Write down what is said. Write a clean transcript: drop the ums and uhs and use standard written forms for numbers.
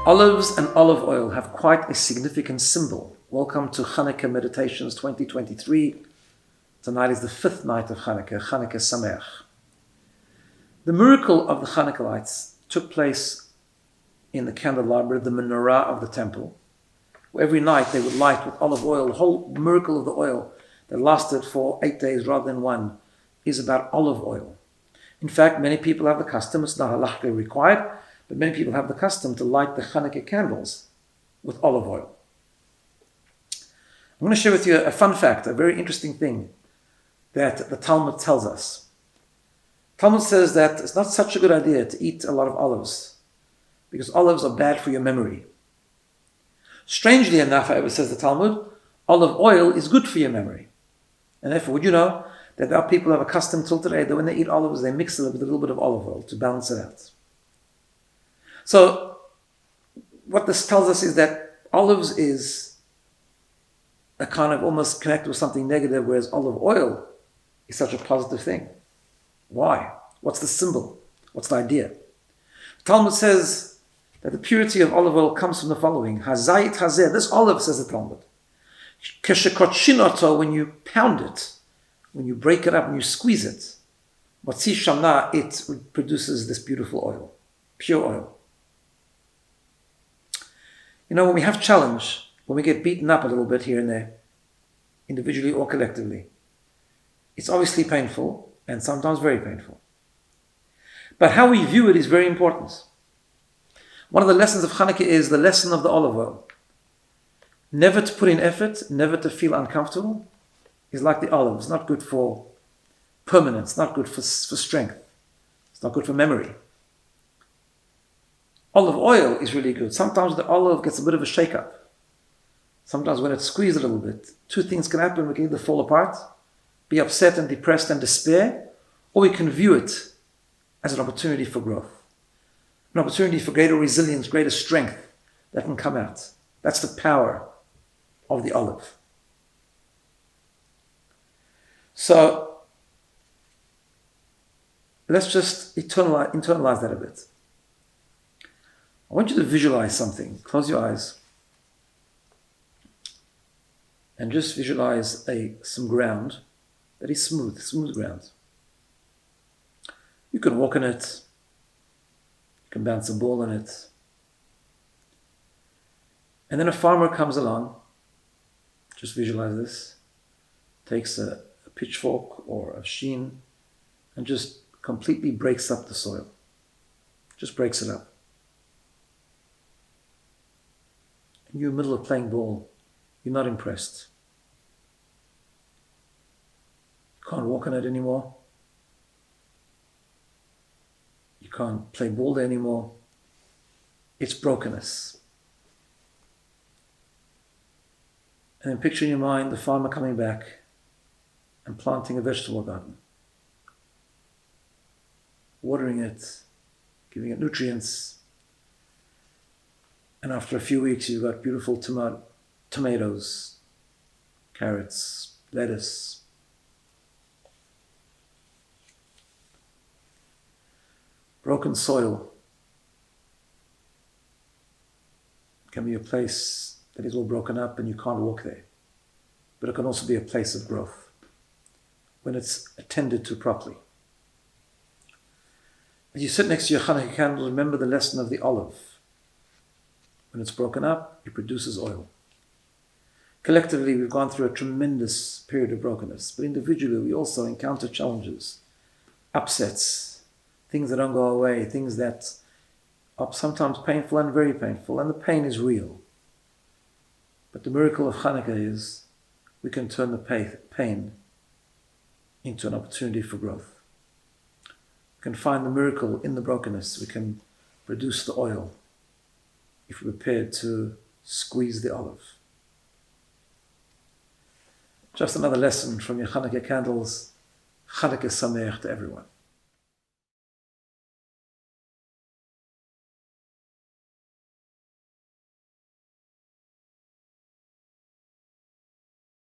Olives and olive oil have quite a significant symbol. Welcome to Chanukah Meditations 2023. Tonight is the fifth night of Chanukah, Chanukah Sameach. The miracle of the Chanukah lights took place in the candelabra, the menorah of the temple, where every night they would light with olive oil. The whole miracle of the oil that lasted for 8 days rather than one is about olive oil. In fact, many people have the custom, it's not halachically required, but many people have the custom to light the Chanukah candles with olive oil. I'm going to share with you a fun fact, a very interesting thing that the Talmud tells us. Talmud says that it's not such a good idea to eat a lot of olives because olives are bad for your memory. Strangely enough, however, says the Talmud, olive oil is good for your memory. And therefore, would you know that there are people who have a custom till today that when they eat olives, they mix it with a little bit of olive oil to balance it out. So, what this tells us is that olives is a kind of almost connected with something negative, whereas olive oil is such a positive thing. Why? What's the symbol? What's the idea? The Talmud says that the purity of olive oil comes from the following. Hazayit hazeh, this olive, says the Talmud, keshekotshinoto, when you pound it, when you break it up and you squeeze it, motzi shamna, it produces this beautiful oil, pure oil. You know, when we have challenge, when we get beaten up a little bit here and there, individually or collectively, it's obviously painful and sometimes very painful. But how we view it is very important. One of the lessons of Chanukah is the lesson of the olive oil. Never to put in effort, never to feel uncomfortable, is like the olive. It's not good for permanence, not good for strength. It's not good for memory. Olive oil is really good. Sometimes the olive gets a bit of a shake-up. Sometimes when it's squeezed a little bit, two things can happen. We can either fall apart, be upset and depressed and despair, or we can view it as an opportunity for growth. An opportunity for greater resilience, greater strength that can come out. That's the power of the olive. So, let's just internalize that a bit. I want you to visualize something. Close your eyes. And just visualize some ground that is smooth ground. You can walk on it. You can bounce a ball on it. And then a farmer comes along. Just visualize this. Takes a pitchfork or a sheen and just completely breaks up the soil. Just breaks it up. And you're in the middle of playing ball. You're not impressed. You can't walk on it anymore. You can't play ball there anymore. It's brokenness. And then picture in your mind the farmer coming back and planting a vegetable garden. Watering it, giving it nutrients. And after a few weeks, you've got beautiful tomatoes, carrots, lettuce. Broken soil can be a place that is all broken up and you can't walk there. But it can also be a place of growth when it's attended to properly. As you sit next to your Chanukah candle, remember the lesson of the olive. When it's broken up, it produces oil. Collectively, we've gone through a tremendous period of brokenness, but individually, we also encounter challenges, upsets, things that don't go away, things that are sometimes painful and very painful, and the pain is real. But the miracle of Chanukah is we can turn the pain into an opportunity for growth. We can find the miracle in the brokenness. We can produce the oil if we're prepared to squeeze the olive. Just another lesson from your Chanukah candles. Chanukah Sameach to everyone.